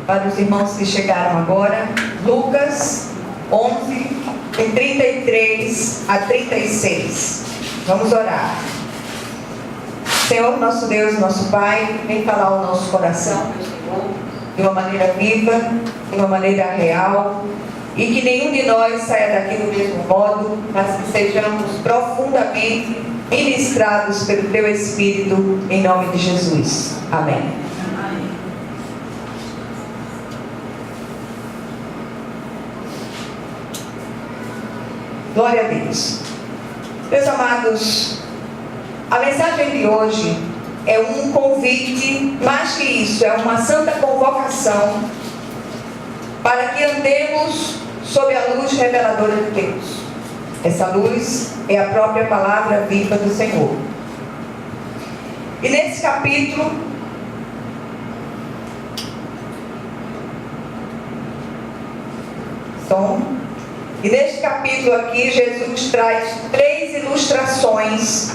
para os irmãos que chegaram agora. Lucas 11, de 33 a 36. Vamos orar. Senhor, nosso Deus, nosso Pai, vem falar ao nosso coração, meu Senhor, de uma maneira viva, de uma maneira real, e que nenhum de nós saia daqui do mesmo modo, mas que sejamos profundamente ministrados pelo Teu Espírito, em nome de Jesus. Amém. Glória a Deus. Meus amados, a mensagem de hoje é um convite, mais que isso, é uma santa convocação para que andemos sob a luz reveladora de Deus. Essa luz é a própria palavra viva do Senhor. E nesse capítulo, neste capítulo aqui, Jesus traz 3 ilustrações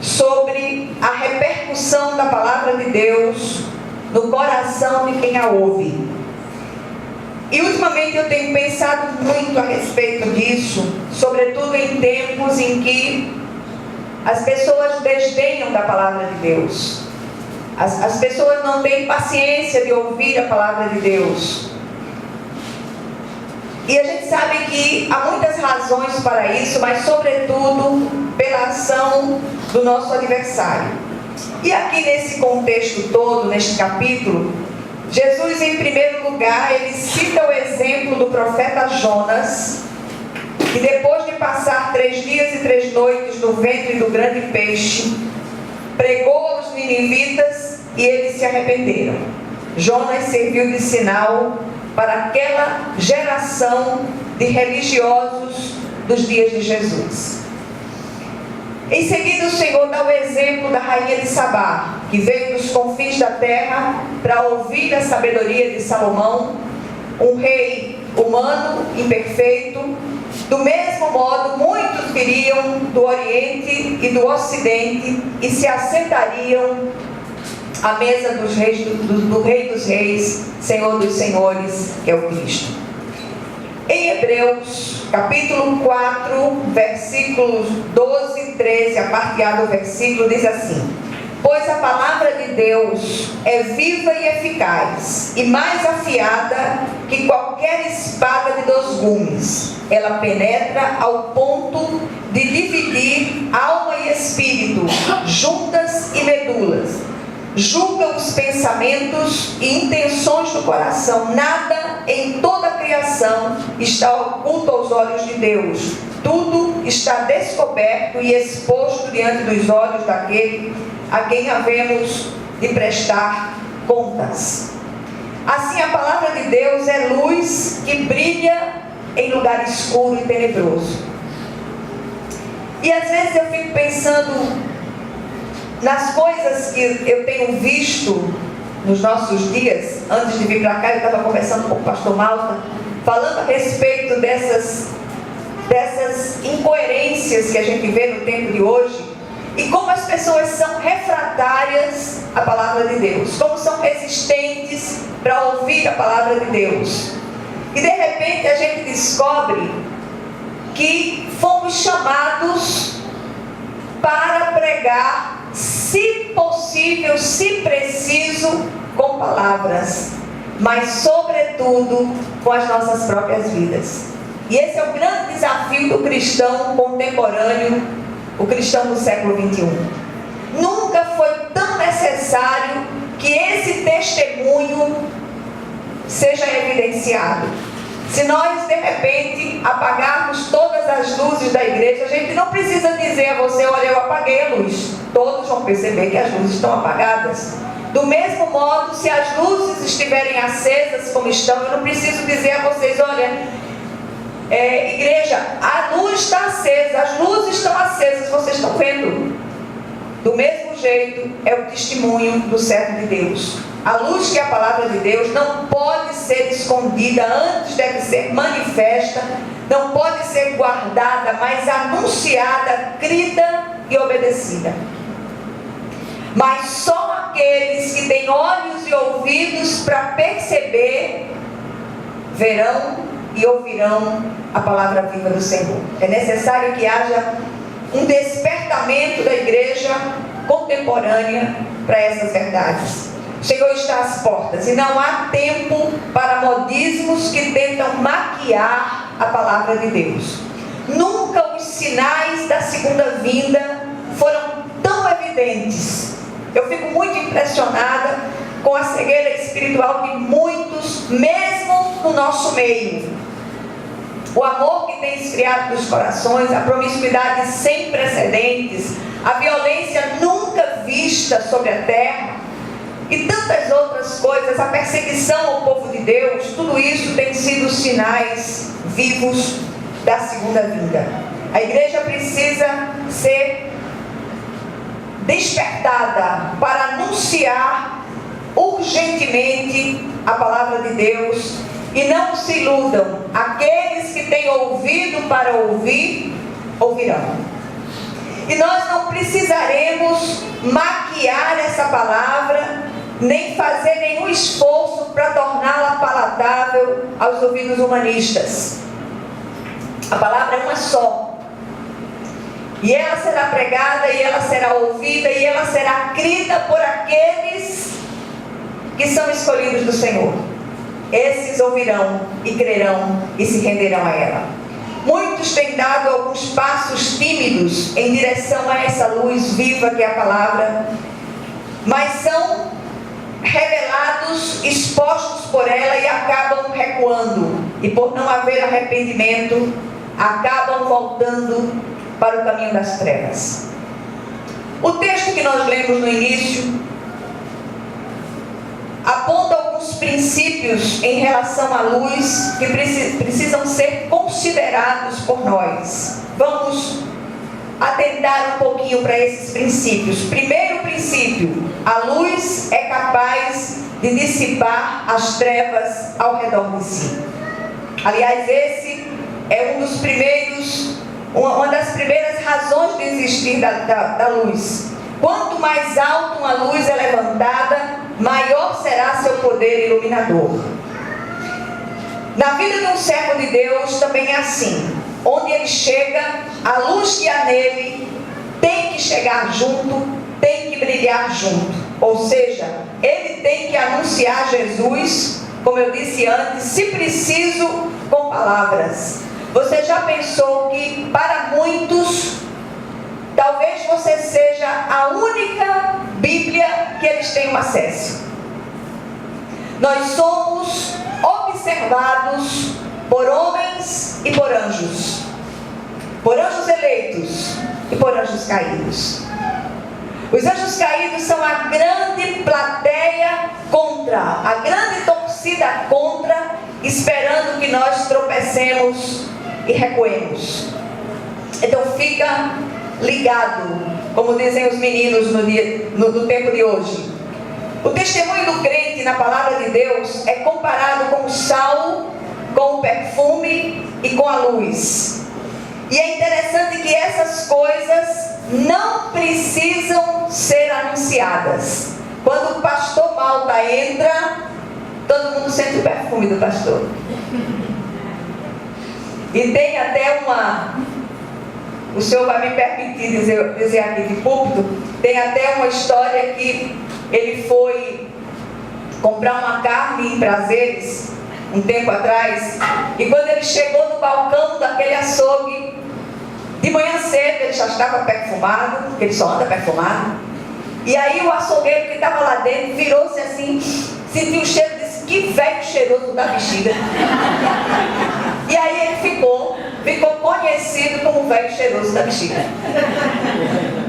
sobre a repercussão da palavra de Deus no coração de quem a ouve. E ultimamente eu tenho pensado muito a respeito disso, sobretudo em tempos em que as pessoas desdenham da palavra de Deus. As pessoas não têm paciência de ouvir a palavra de Deus. E a gente sabe que há muitas razões para isso, mas sobretudo pela ação do nosso adversário. E aqui nesse contexto todo, neste capítulo, Jesus, em primeiro lugar, ele cita o exemplo do profeta Jonas, que depois de passar 3 dias e 3 noites no ventre do grande peixe, pregou aos ninivitas e eles se arrependeram. Jonas serviu de sinal para aquela geração de religiosos dos dias de Jesus. Em seguida, o Senhor dá o exemplo da rainha de Sabá, que veio dos confins da terra para ouvir a sabedoria de Salomão, um rei humano, imperfeito. Do mesmo modo, muitos viriam do Oriente e do Ocidente e se assentariam à mesa dos reis, do Rei dos Reis, Senhor dos Senhores, que é o Cristo. Em Hebreus, capítulo 4, versículos 12 e 13, a parte A do versículo, diz assim: pois a palavra de Deus é viva e eficaz, e mais afiada que qualquer espada de 2 gumes. Ela penetra ao ponto de dividir alma e espírito, juntas e medulas. Julga os pensamentos e intenções do coração. Nada em toda a criação está oculto aos olhos de Deus. Tudo está descoberto e exposto diante dos olhos daquele a quem havemos de prestar contas. Assim, a palavra de Deus é luz que brilha em lugar escuro e tenebroso. E às vezes eu fico pensando nas coisas que eu tenho visto nos nossos dias. Antes de vir para cá, eu estava conversando com o pastor Malta, falando a respeito dessas incoerências que a gente vê no tempo de hoje, e como as pessoas são refratárias à palavra de Deus, como são resistentes para ouvir a palavra de Deus. E de repente a gente descobre que fomos chamados para pregar, se possível, se preciso, com palavras, mas sobretudo com as nossas próprias vidas. E esse é o grande desafio do cristão contemporâneo, o cristão do século XXI. Nunca foi tão necessário que esse testemunho seja evidenciado. Se nós de repente apagarmos todas as luzes da igreja, a gente não precisa dizer a você: olha, eu apaguei a luz. Todos vão perceber que as luzes estão apagadas. Do mesmo modo, se as luzes estiverem acesas como estão, eu não preciso dizer a vocês: olha, igreja, a luz está acesa, as luzes estão acesas, vocês estão vendo. Do mesmo jeito é o testemunho do servo de Deus. A luz, que é a palavra de Deus, não pode ser escondida, antes deve ser manifesta, não pode ser guardada, mas anunciada, crida e obedecida. Mas só aqueles que têm olhos e ouvidos para perceber, verão e ouvirão a palavra viva do Senhor. É necessário que haja um despertamento da igreja contemporânea para essas verdades. O Senhor está às portas e não há tempo para modismos que tentam maquiar a palavra de Deus. Nunca os sinais da segunda vinda foram tão evidentes. Eu fico muito impressionada com a cegueira espiritual de muitos, mesmo no nosso meio. O amor que tem esfriado dos corações, a promiscuidade sem precedentes, a violência nunca vista sobre a terra e tantas outras coisas, a perseguição ao povo de Deus, tudo isso tem sido sinais vivos da segunda vinda. A igreja precisa ser despertada para anunciar urgentemente a palavra de Deus. E não se iludam, aqueles que têm ouvido para ouvir, ouvirão. E nós não precisaremos maquiar essa palavra, nem fazer nenhum esforço para torná-la palatável aos ouvidos humanistas. A palavra é uma só. E ela será pregada, e ela será ouvida, e ela será crida por aqueles que são escolhidos do Senhor. Esses ouvirão e crerão e se renderão a ela. Muitos têm dado alguns passos tímidos em direção a essa luz viva que é a palavra, mas são revelados, expostos por ela e acabam recuando. E por não haver arrependimento, acabam voltando para o caminho das trevas. O texto que nós lemos no início aponta alguns princípios em relação à luz que precisam ser considerados por nós. Vamos atentar um pouquinho para esses princípios. Primeiro princípio: a luz é capaz de dissipar as trevas ao redor de si. Aliás, esse é uma das primeiras razões de existir da luz. Quanto mais alto uma luz é levantada, maior será seu poder iluminador. Na vida de um servo de Deus também é assim. Onde ele chega, a luz que há nele tem que chegar junto, tem que brilhar junto. Ou seja, ele tem que anunciar Jesus, como eu disse antes, se preciso, com palavras. Você já pensou que para muitos, talvez você seja a única Bíblia que eles tenham acesso? Nós somos observados por homens e por anjos eleitos e por anjos caídos. Os anjos caídos são a grande plateia contra, a grande torcida contra, esperando que nós tropecemos e recuemos. Então fica ligado, como dizem os meninos no tempo de hoje. O testemunho do crente na palavra de Deus é comparado com o sal, com o perfume e com a luz. E é interessante que essas coisas não precisam ser anunciadas. Quando o pastor Malta entra, todo mundo sente o perfume do pastor. E tem até o senhor vai me permitir dizer aqui de púlpito, tem até uma história que ele foi comprar uma carne em Prazeres, um tempo atrás, e quando ele chegou no balcão daquele açougue, de manhã cedo ele já estava perfumado, porque ele só anda perfumado, e aí o açougueiro que estava lá dentro virou-se assim, sentiu o cheiro e disse: que velho cheiroso da bexiga. E aí ele ficou conhecido como o velho cheiroso da bexiga.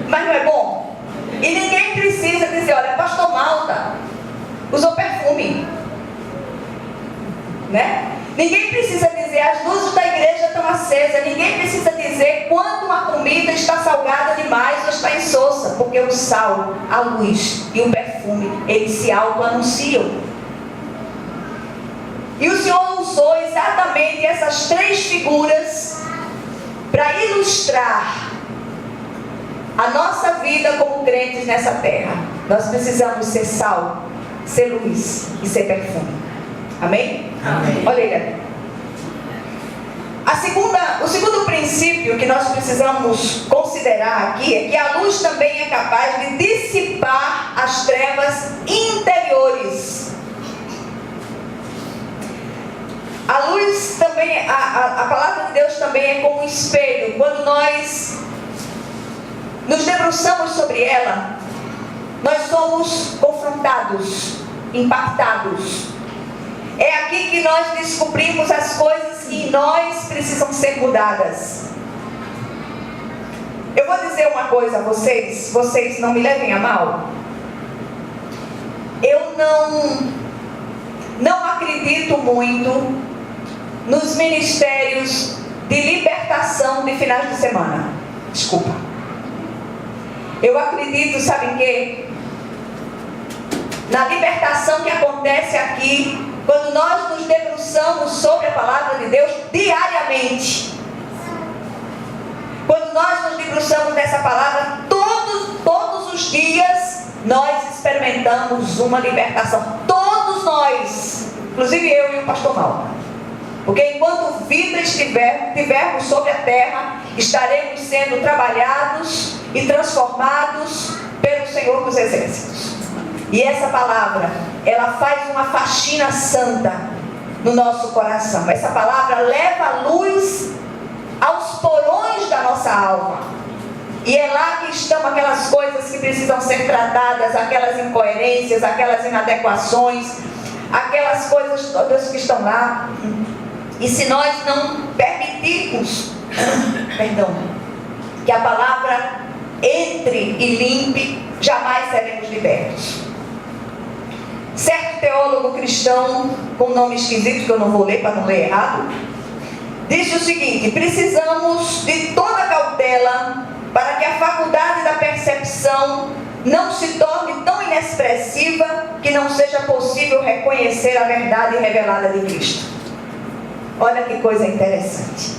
Mas não é bom? E ninguém precisa dizer: olha, pastor Malta usou perfume, né? Ninguém precisa dizer: as luzes da igreja estão acesas. Ninguém precisa dizer quando uma comida está salgada demais ou está insossa, porque o sal, a luz e o perfume, eles se auto-anunciam. E o Senhor usou exatamente essas três figuras para ilustrar a nossa vida como crentes nessa terra. Nós precisamos ser sal, ser luz e ser perfume. Amém? Amém. Olha aí. O segundo princípio que nós precisamos considerar aqui é que a luz também é capaz de dissipar as trevas interiores. A luz também, a palavra de Deus também é como um espelho. Quando nós nos debruçamos sobre ela, nós somos confrontados, impactados. É aqui que nós descobrimos as coisas que em nós precisam ser mudadas. Eu vou dizer uma coisa a vocês não me levem a mal. Eu não acredito muito nos ministérios de libertação de finais de semana. Desculpa. Eu acredito, sabe em quê? Na libertação que acontece aqui, quando nós nos debruçamos sobre a palavra de Deus diariamente. Quando nós nos debruçamos nessa palavra, todos os dias, nós experimentamos uma libertação. Todos nós, inclusive eu e o pastor Mauro. Porque enquanto vida estivermos sobre a terra, estaremos sendo trabalhados e transformados pelo Senhor dos Exércitos. E essa palavra, ela faz uma faxina santa no nosso coração. Essa palavra leva a luz aos porões da nossa alma. E é lá que estão aquelas coisas que precisam ser tratadas, aquelas incoerências, aquelas inadequações, aquelas coisas todas que estão lá. E se nós não permitirmos, que a palavra entre e limpe, jamais seremos libertos. Certo teólogo cristão, com um nome esquisito que eu não vou ler para não ler errado, disse o seguinte: precisamos de toda cautela para que a faculdade da percepção não se torne tão inexpressiva que não seja possível reconhecer a verdade revelada de Cristo. Olha que coisa interessante.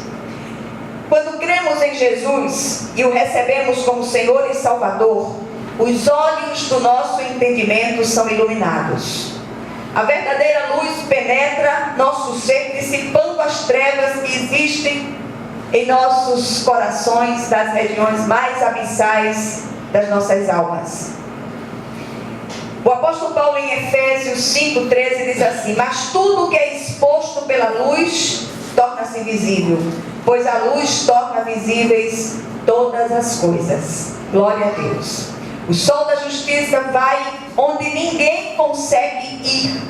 Quando cremos em Jesus e o recebemos como Senhor e Salvador, os olhos do nosso entendimento são iluminados. A verdadeira luz penetra nosso ser, dissipando as trevas que existem em nossos corações, das regiões mais abissais das nossas almas. O apóstolo Paulo em Efésios 5,13 diz assim: mas tudo que é exposto pela luz torna-se visível, pois a luz torna visíveis todas as coisas. Glória a Deus. O sol da justiça vai onde ninguém consegue ir,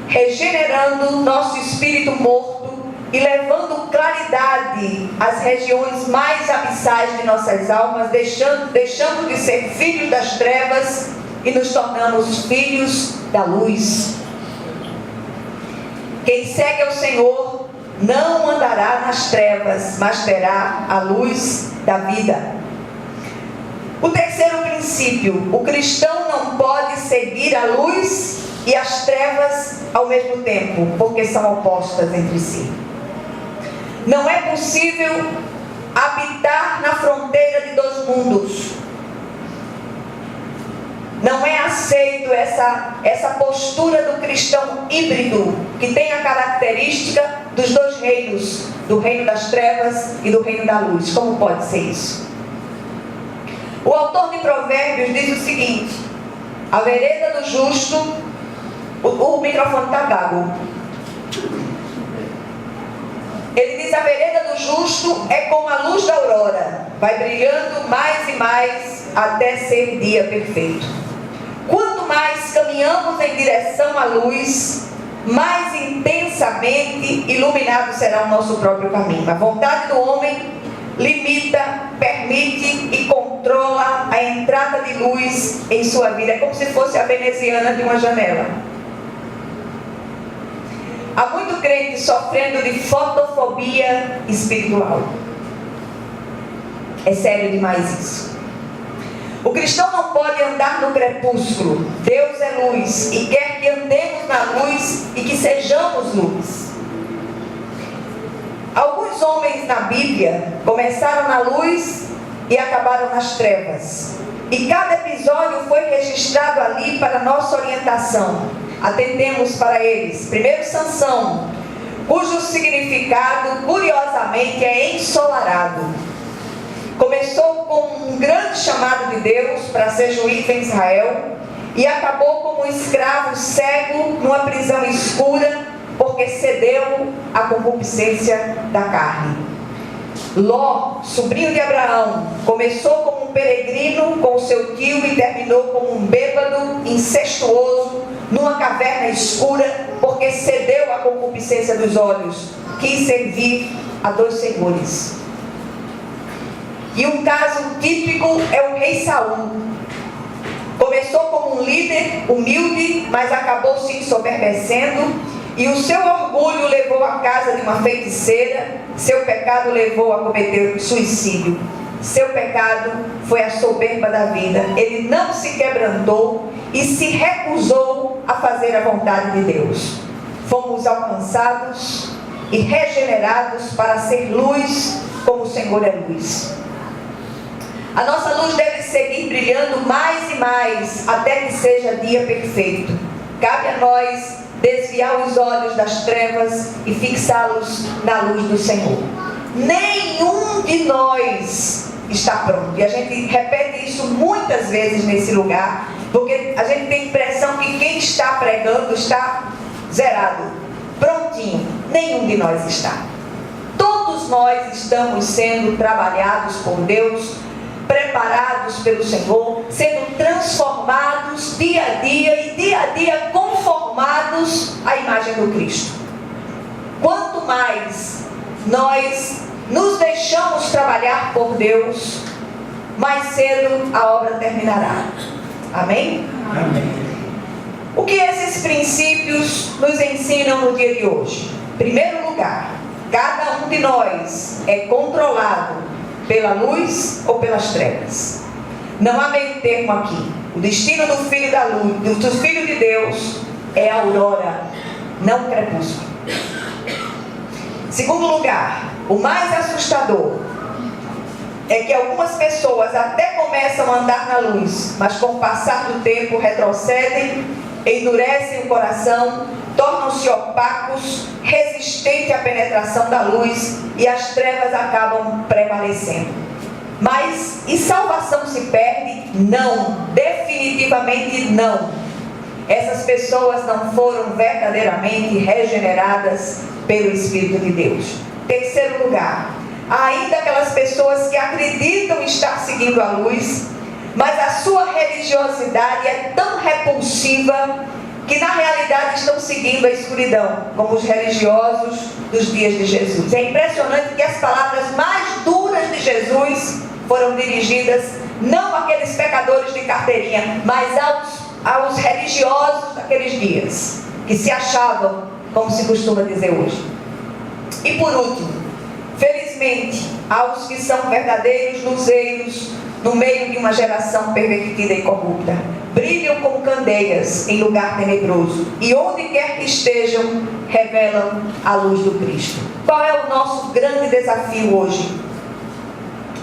regenerando nosso espírito morto e levando claridade às regiões mais abissais de nossas almas, deixando de ser filhos das trevas e nos tornamos filhos da luz. Quem segue ao Senhor não andará nas trevas, mas terá a luz da vida. O terceiro princípio: o cristão não pode seguir a luz e as trevas ao mesmo tempo, porque são opostas entre si. Não é possível habitar na fronteira de dois mundos. Não é aceito essa postura do cristão híbrido, que tem a característica dos dois reinos, do reino das trevas e do reino da luz. Como pode ser isso? O autor de Provérbios diz o seguinte: a vereda do justo, o microfone está gago. Ele diz: a vereda do justo é como a luz da aurora, vai brilhando mais e mais até ser dia perfeito. Quanto mais caminhamos em direção à luz, mais intensamente iluminado será o nosso próprio caminho. A vontade do homem limita, permite e controla a entrada de luz em sua vida. É como se fosse a veneziana de uma janela. Há muito crente sofrendo de fotofobia espiritual. É sério demais isso. O cristão não pode andar no crepúsculo. Deus é luz e quer que andemos na luz e que sejamos luz. Alguns homens na Bíblia começaram na luz e acabaram nas trevas. E cada episódio foi registrado ali para nossa orientação. Atentemos para eles. Primeiro, Sansão, cujo significado, curiosamente, é ensolarado. Começou com um grande chamado de Deus para ser juiz em Israel e acabou como um escravo cego numa prisão escura porque cedeu à concupiscência da carne. Ló, sobrinho de Abraão, começou como um peregrino com o seu tio e terminou como um bêbado incestuoso numa caverna escura porque cedeu à concupiscência dos olhos, quis servir a dois senhores. E um caso típico é o rei Saul. Começou como um líder humilde, mas acabou se ensoberbecendo, e o seu orgulho levou à casa de uma feiticeira, seu pecado levou a cometer suicídio. Seu pecado foi a soberba da vida. Ele não se quebrantou e se recusou a fazer a vontade de Deus. Fomos alcançados e regenerados para ser luz como o Senhor é luz. A nossa luz deve seguir brilhando mais e mais até que seja dia perfeito. Cabe a nós desviar os olhos das trevas e fixá-los na luz do Senhor. Nenhum de nós está pronto. E a gente repete isso muitas vezes nesse lugar, porque a gente tem a impressão que quem está pregando está zerado, prontinho. Nenhum de nós está. Todos nós estamos sendo trabalhados por Deus, preparados pelo Senhor, sendo transformados dia a dia conformados à imagem do Cristo. Quanto mais nós nos deixamos trabalhar por Deus, mais cedo a obra terminará. Amém? Amém. O que esses princípios nos ensinam no dia de hoje? Em primeiro lugar, cada um de nós é controlado pela luz ou pelas trevas. Não há meio termo aqui. O destino do filho da luz, do filho de Deus, é a aurora, não o crepúsculo. Segundo lugar, o mais assustador é que algumas pessoas até começam a andar na luz, mas com o passar do tempo retrocedem, endurecem o coração, tornam-se opacos, resistentes à penetração da luz, e as trevas acabam prevalecendo. Mas, e salvação se perde? Não, definitivamente não. Essas pessoas não foram verdadeiramente regeneradas pelo Espírito de Deus. Terceiro lugar, há ainda aquelas pessoas que acreditam estar seguindo a luz, mas a sua religiosidade é tão repulsiva que na realidade estão seguindo a escuridão, como os religiosos dos dias de Jesus. É impressionante que as palavras mais duras de Jesus foram dirigidas não àqueles pecadores de carteirinha, mas aos religiosos daqueles dias, que se achavam, como se costuma dizer hoje. E por último, felizmente, aos que são verdadeiros luzeiros no meio de uma geração pervertida e corrupta, brilham como candeias em lugar tenebroso, e onde quer que estejam, revelam a luz do Cristo. Qual é o nosso grande desafio hoje?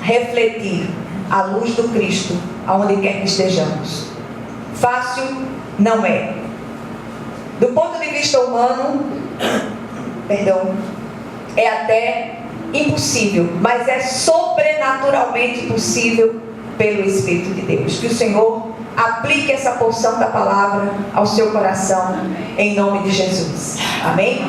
Refletir a luz do Cristo aonde quer que estejamos. Fácil não é. Do ponto de vista humano, é até impossível, mas é sobrenaturalmente possível pelo Espírito de Deus. Que o Senhor aplique essa porção da palavra ao seu coração, em nome de Jesus. Amém?